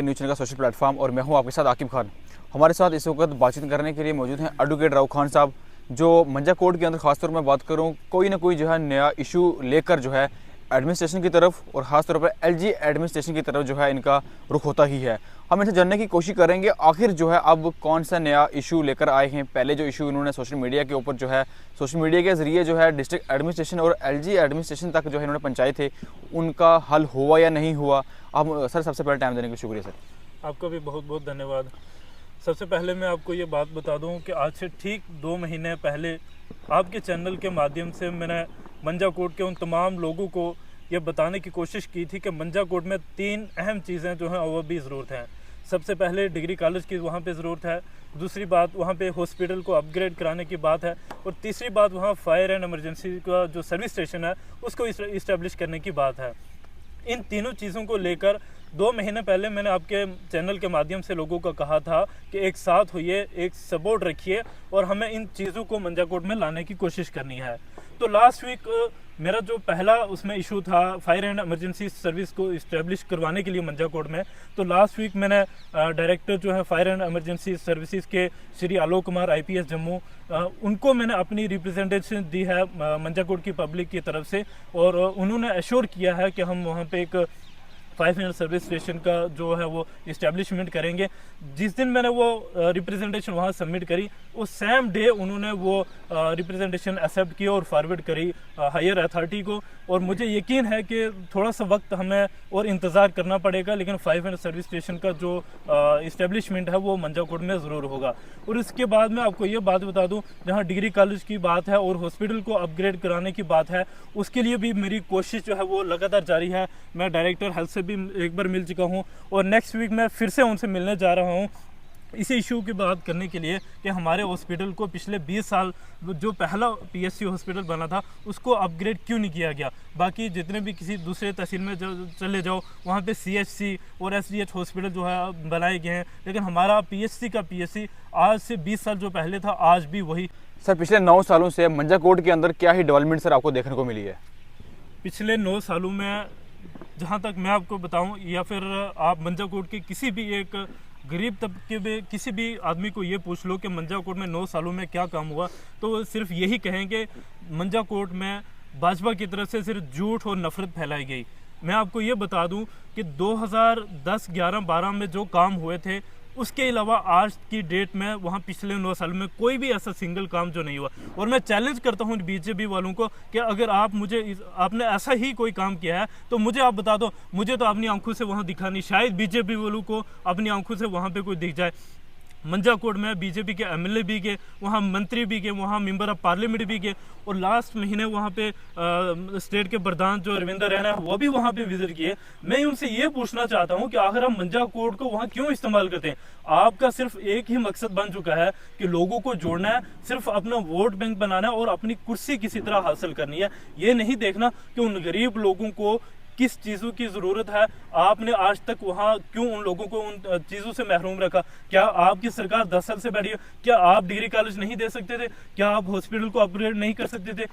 News channel का social platform और मैं हूं आपके साथ आकिब खान। हमारे साथ इस वक्त बातचीत करने के लिए मौजूद हैं एडवोकेट राव खान साहब, जो मंजा कोर्ट के अंदर खासतौर पर बात करूं कोई ना कोई जो है नया इशू लेकर जो है एडमिनिस्ट्रेशन की तरफ और ख़ासतौर पर एलजी एडमिनिस्ट्रेशन की तरफ जो है इनका रुख होता ही है। हम इनसे जानने की कोशिश करेंगे आखिर जो है अब कौन सा नया इशू लेकर आए हैं। पहले जो इशू इन्होंने सोशल मीडिया के ऊपर जो है सोशल मीडिया के ज़रिए जो है डिस्ट्रिक्ट एडमिनिस्ट्रेशन और एलजी एडमिनिस्ट्रेशन तक जो है इन्होंने पहुँचाए थे, उनका हल हुआ या नहीं हुआ। अब सर सबसे पहले टाइम देने का शुक्रिया सर। आपका भी बहुत बहुत धन्यवाद। सबसे पहले मैं आपको ये बात बता दूं कि आज से ठीक 2 महीने पहले आपके चैनल के माध्यम से मैंने मंजा कोर्ट के उन तमाम लोगों को ये बताने की कोशिश की थी कि मंजा कोर्ट में 3 अहम चीज़ें जो हैं वो भी ज़रूरत हैं। सबसे पहले डिग्री कॉलेज की वहाँ पे ज़रूरत है, दूसरी बात वहाँ पे हॉस्पिटल को अपग्रेड कराने की बात है, और तीसरी बात वहाँ फायर एंड एमरजेंसी का जो सर्विस स्टेशन है उसको इस्टेब्लिश करने की बात है। इन तीनों चीज़ों को लेकर 2 महीने पहले मैंने आपके चैनल के माध्यम से लोगों को कहा था कि एक साथ होइए, एक सपोर्ट रखिए और हमें इन चीज़ों को मंजा कोर्ट में लाने की कोशिश करनी है। तो लास्ट वीक मेरा जो पहला उसमें इशू था फायर एंड एमरजेंसी सर्विस को इस्टेब्लिश करवाने के लिए मंजा कोर्ट में, तो लास्ट वीक मैंने डायरेक्टर जो है फायर एंड एमरजेंसी सर्विसेज के श्री आलोक कुमार IPS जम्मू, उनको मैंने अपनी रिप्रेजेंटेशन दी है मंजा कोर्ट की पब्लिक की तरफ से, और उन्होंने एश्योर किया है कि हम वहाँ पे एक 5 मिनट सर्विस स्टेशन का जो है वो इस्टेब्लिशमेंट करेंगे। जिस दिन मैंने वो रिप्रेजेंटेशन वहाँ सबमिट करी, उस सेम डे उन्होंने वो रिप्रेजेंटेशन एक्सेप्ट की और फॉरवर्ड करी हायर अथॉरिटी को। और मुझे यकीन है कि थोड़ा सा वक्त हमें और इंतज़ार करना पड़ेगा, लेकिन 5 मिनट सर्विस स्टेशन का जो इस्टेब्लिशमेंट है वो मंजा कोर्ट में ज़रूर होगा। और इसके बाद मैं आपको ये बात बता दूँ, जहाँ डिग्री कॉलेज की बात है और हॉस्पिटल को अपग्रेड कराने की बात है, उसके लिए भी मेरी कोशिश जो है वो लगातार जारी है। मैं डायरेक्टर हेल्थ से भी एक बार मिल चुका हूं और नेक्स्ट वीक मैं फिर से उनसे मिलने जा रहा हूं इसी इशू की बात करने के लिए कि हमारे हॉस्पिटल को पिछले 20 साल जो पहला PSC हॉस्पिटल बना था उसको अपग्रेड क्यों नहीं किया गया। बाकी जितने भी किसी दूसरे तहसील में चले जाओ वहाँ पे CHC और SDH हॉस्पिटल जो है बनाए गए हैं, लेकिन हमारा PSC का PSC आज से 20 साल जो पहले था आज भी वही। सर पिछले 9 सालों से मंजा कोर्ट के अंदर क्या ही डेवलपमेंट सर आपको देखने को मिली है? पिछले 9 सालों में जहाँ तक मैं आपको बताऊं, या फिर आप मंजा कोर्ट के किसी भी एक गरीब तबके में किसी भी आदमी को ये पूछ लो कि मंजा कोर्ट में 9 सालों में क्या काम हुआ, तो सिर्फ यही कहेंगे मंजा कोर्ट में भाजपा की तरफ से सिर्फ झूठ और नफरत फैलाई गई। मैं आपको ये बता दूं कि 2010, 11, 12 में जो काम हुए थे उसके अलावा आज की डेट में वहाँ पिछले 9 साल में कोई भी ऐसा सिंगल काम जो नहीं हुआ। और मैं चैलेंज करता हूँ BJP वालों को कि अगर आप आपने ऐसा ही कोई काम किया है तो मुझे आप बता दो, मुझे तो अपनी आंखों से वहाँ दिखा नहीं, शायद BJP वालों को अपनी आंखों से वहाँ पे कोई दिख जाए। मंजा कोर्ट में BJP के MLA भी गए, वहाँ मंत्री भी गए, वहाँ मेंबर ऑफ पार्लियामेंट भी गए, और लास्ट महीने वहाँ पे स्टेट के प्रधान जो रविंदर रैना है वो भी वहाँ पे विजिट किए। मैं उनसे ये पूछना चाहता हूँ कि आखिर हम मंजा कोर्ट को वहाँ क्यों इस्तेमाल करते हैं? आपका सिर्फ एक ही मकसद बन चुका है कि लोगों को जोड़ना है, सिर्फ अपना वोट बैंक बनाना है और अपनी कुर्सी किसी तरह हासिल करनी है। ये नहीं देखना कि उन गरीब लोगों को किस चीज़ों की ज़रूरत है। आपने आज तक वहाँ क्यों उन लोगों को उन चीज़ों से महरूम रखा? क्या आपकी सरकार 10 साल से बैठी है? क्या आप डिग्री कॉलेज नहीं दे सकते थे? क्या आप हॉस्पिटल को अपग्रेड नहीं कर सकते थे?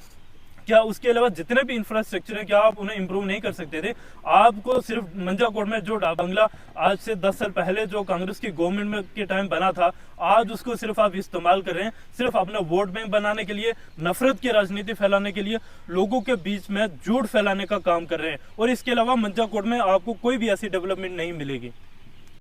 क्या उसके अलावा जितने भी इंफ्रास्ट्रक्चर है क्या आप उन्हें इंप्रूव नहीं कर सकते थे? आपको सिर्फ मंजा कोर्ट में जो डाक बंगला आज से 10 साल पहले जो कांग्रेस की गवर्नमेंट में के टाइम बना था, आज उसको सिर्फ आप इस्तेमाल कर रहे हैं, सिर्फ अपना वोट बैंक बनाने के लिए, नफरत की राजनीति फैलाने के लिए, लोगों के बीच में झूठ फैलाने का काम कर रहे हैं। और इसके अलावा मंजा कोर्ट में आपको कोई भी ऐसी डेवलपमेंट नहीं मिलेगी।